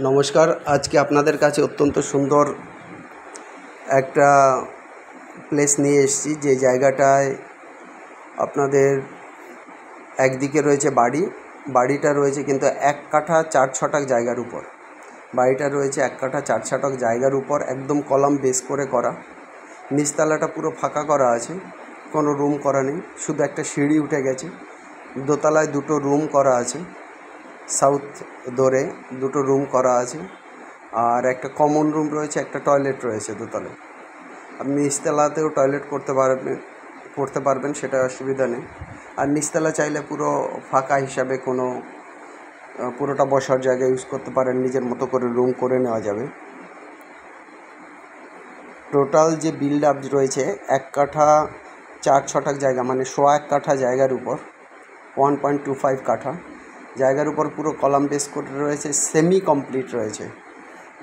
নমস্কার। আজকে আপনাদের কাছে অত্যন্ত সুন্দর একটা প্লেস নিয়ে এসেছি, যে জায়গাটায় আপনাদের একদিকে রয়েছে বাড়িটা রয়েছে কিন্তু 1 কাঠা 4 ছটাক জায়গার উপর। বাড়িটা রয়েছে 1 কাঠা 4 ছটাক জায়গার উপর, একদম কলাম বেস করে করা। নিচতলাটা পুরো ফাঁকা করা আছে, কোনো রুম করা নেই, শুধু একটা সিঁড়ি উঠে গেছে। দোতলায় 2টো রুম করা আছে, সাউথ ডোরে 2টো রুম করা আছে, আর একটা কমন রুম রয়েছে, একটা টয়লেট রয়েছে দোতলায়। আপনি নিচতলাতেও টয়লেট করতে পারবেন, সেটা অসুবিধা নেই। আর নিচতলা চাইলে পুরো ফাঁকা হিসাবে পুরোটা বসার জায়গা ইউজ করতে পারেন, নিজের মতো করে রুম করে নেওয়া যাবে। টোটাল যে বিল্ড আপ রয়েছে 1 কাঠা 4 ছটাক জায়গা, মানে 1.25 কাঠা জায়গার উপর, 1.25 কাঠা জায়গার উপর পুরো কলাম বেস করে রয়েছে, সেমি কমপ্লিট রয়েছে।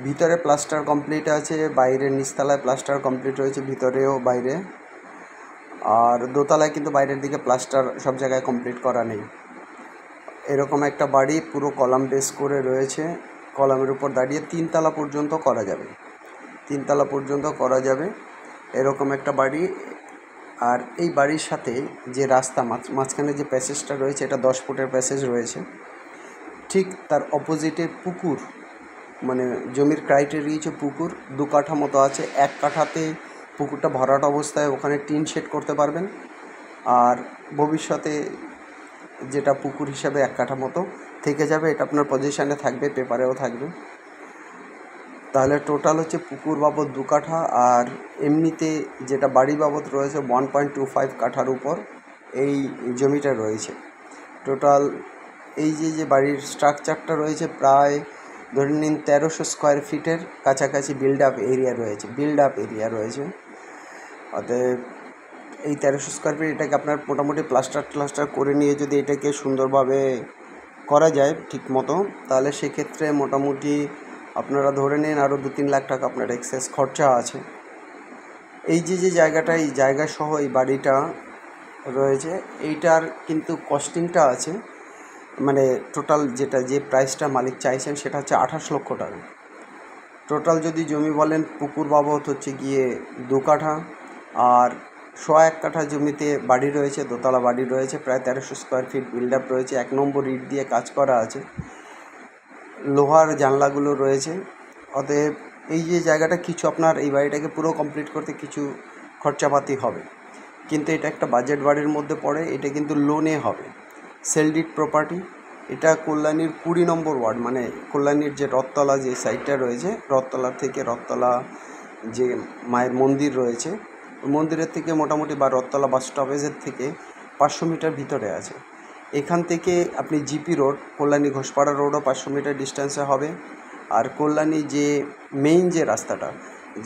ভিতরে প্লাস্টার কমপ্লিট আছে, বাইরে নিচতলায় প্লাস্টার কমপ্লিট রয়েছে, ভিতরেও বাইরে। আর দোতলায় কিন্তু বাইরের দিকে প্লাস্টার সব জায়গায় কমপ্লিট করা নেই। এরকম একটা বাড়ি পুরো কলাম বেস করে রয়েছে, কলামের উপর দাঁড়িয়ে 3 তলা পর্যন্ত করা যাবে, 3 তলা পর্যন্ত করা যাবে এরকম একটা বাড়ি। আর এই বাড়ির সাথে যে রাস্তা মাঝখানে যে প্যাসেজটা রয়েছে, এটা 10 ফুটের প্যাসেজ রয়েছে। ঠিক তার অপোজিটে পুকুর, মানে জমির ক্রাইটেরিয়া হচ্ছে পুকুর 2 কাঠা মতো আছে। 1 কাঠাতে পুকুরটা ভরাট অবস্থায় ওখানে টিন শেড করতে পারবেন, আর ভবিষ্যতে যেটা পুকুর হিসাবে 1 কাঠা মতো থেকে যাবে, এটা আপনার পজিশানে থাকবে, পেপারেও থাকবে। তাহলে টোটাল হচ্ছে পুকুর বাবদ 2 কাঠা, আর এমনিতে যেটা বাড়ি বাবদ রয়েছে 1.25 কাঠার উপর এই জমিটা রয়েছে। টোটাল এই যে বাড়ির স্ট্রাকচারটা রয়েছে, প্রায় ধরে নিন 1300 স্কোয়ার ফিটের কাছাকাছি বিল্ড আপ এরিয়া রয়েছে। অতএব এই 1300 স্কোয়ার ফিট, এটাকে আপনার মোটামুটি প্লাস্টার করে নিয়ে যদি এটাকে সুন্দরভাবে করা যায় ঠিক মতো, তাহলে সেক্ষেত্রে মোটামুটি আপনারা ধরে নিন আরও 2-3 লাখ টাকা আপনার এক্সেস খরচা আছে। এই যে জায়গাটা, এই জায়গা সহ এই বাড়িটা রয়েছে, এইটার কিন্তু কস্টিংটা আছে, মানে টোটাল যে প্রাইসটা মালিক চাইছেন সেটা হচ্ছে 28 লক্ষ টাকা। টোটাল যদি জমি বলেন, পুকুর বাবদ হচ্ছে গিয়ে 2 কাঠা, আর 1.25 কাঠা জমিতে বাড়ি রয়েছে, দোতলা বাড়ি রয়েছে, প্রায় 1300 স্কোয়ার ফিট বিল্ড আপ রয়েছে। 1 নম্বর ইট দিয়ে কাজ করা আছে, লোহার জানলাগুলো রয়েছে। অতএব এই যে জায়গাটা, কিছু আপনার এই বাড়িটাকে পুরো কমপ্লিট করতে কিছু খরচাপাতি হবে, কিন্তু এটা একটা বাজেট বাড়ির মধ্যে পড়ে। এটা কিন্তু লোনে হবে, সেল ডিড প্রপার্টি। এটা কল্যাণীর 20 নম্বর ওয়ার্ড, মানে কল্যাণীর যে রথতলা যে সাইডটা রয়েছে, রথতলা থেকে রথতলা যে মায়ের মন্দির রয়েছে, মন্দিরের থেকে মোটামুটি, বা রথতলা বাস স্টপেজের থেকে 500 মিটার ভিতরে আছে। এখান থেকে আপনি জিপি রোড, কল্যাণী ঘোষপাড়া রোডও 500 মিটার ডিস্টেন্সে হবে। আর কল্যাণী যে মেইন যে রাস্তাটা,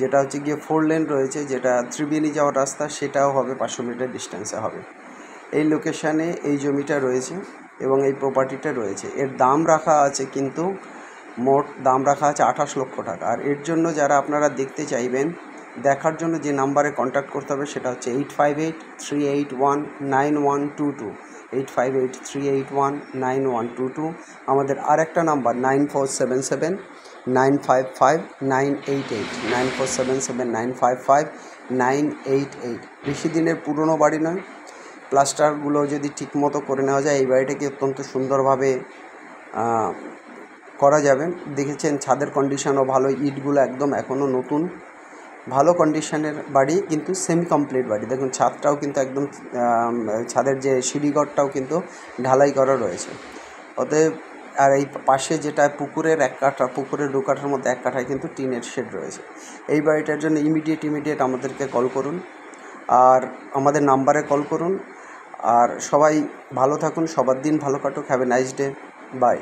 যেটা হচ্ছে গিয়ে 4 লেন রয়েছে, যেটা ত্রিবেণী যাওয়ার রাস্তা, সেটাও হবে 500 মিটার ডিস্টেন্সে হবে। এই লোকেশানে এই জমিটা রয়েছে এবং এই প্রপার্টিটা রয়েছে। এর দাম রাখা আছে, কিন্তু মোট দাম রাখা আছে 28 লক্ষ টাকা। আর এর জন্য যারা আপনারা দেখতে চাইবেন, দেখার জন্য যে নাম্বারে কন্ট্যাক্ট করতে হবে সেটা হচ্ছে 8583819122, 8583819122। আমাদের আর একটা নাম্বার 9477955988, 9477955988। বেশি দিনের পুরনো বাড়ি নয়, প্লাস্টারগুলো যদি ঠিক মতো করে নেওয়া যায়, এই বাড়িটাকে অত্যন্ত সুন্দরভাবে করা যাবে। দেখেছেন ছাদের কন্ডিশনও ভালো, ইটগুলো একদম এখনও নতুন, ভালো কন্ডিশনের বাড়ি, কিন্তু সেমি কমপ্লিট বাড়ি। দেখুন ছাদটাও কিন্তু একদম, ছাদের যে সিঁড়িঘরটাও কিন্তু ঢালাই করা রয়েছে। অতএব আর এই পাশে যেটা পুকুরের 1 কাঠা, পুকুরের 2 কাঠার মধ্যে 1 কাঠায় কিন্তু টিনের শেড রয়েছে। এই বাড়িটার জন্য ইমিডিয়েট আমাদেরকে কল করুন, আর আমাদের নাম্বারে কল করুন। আর সবাই ভালো থাকুন, সবার দিন ভালো কাটুক। Have a nice day, by.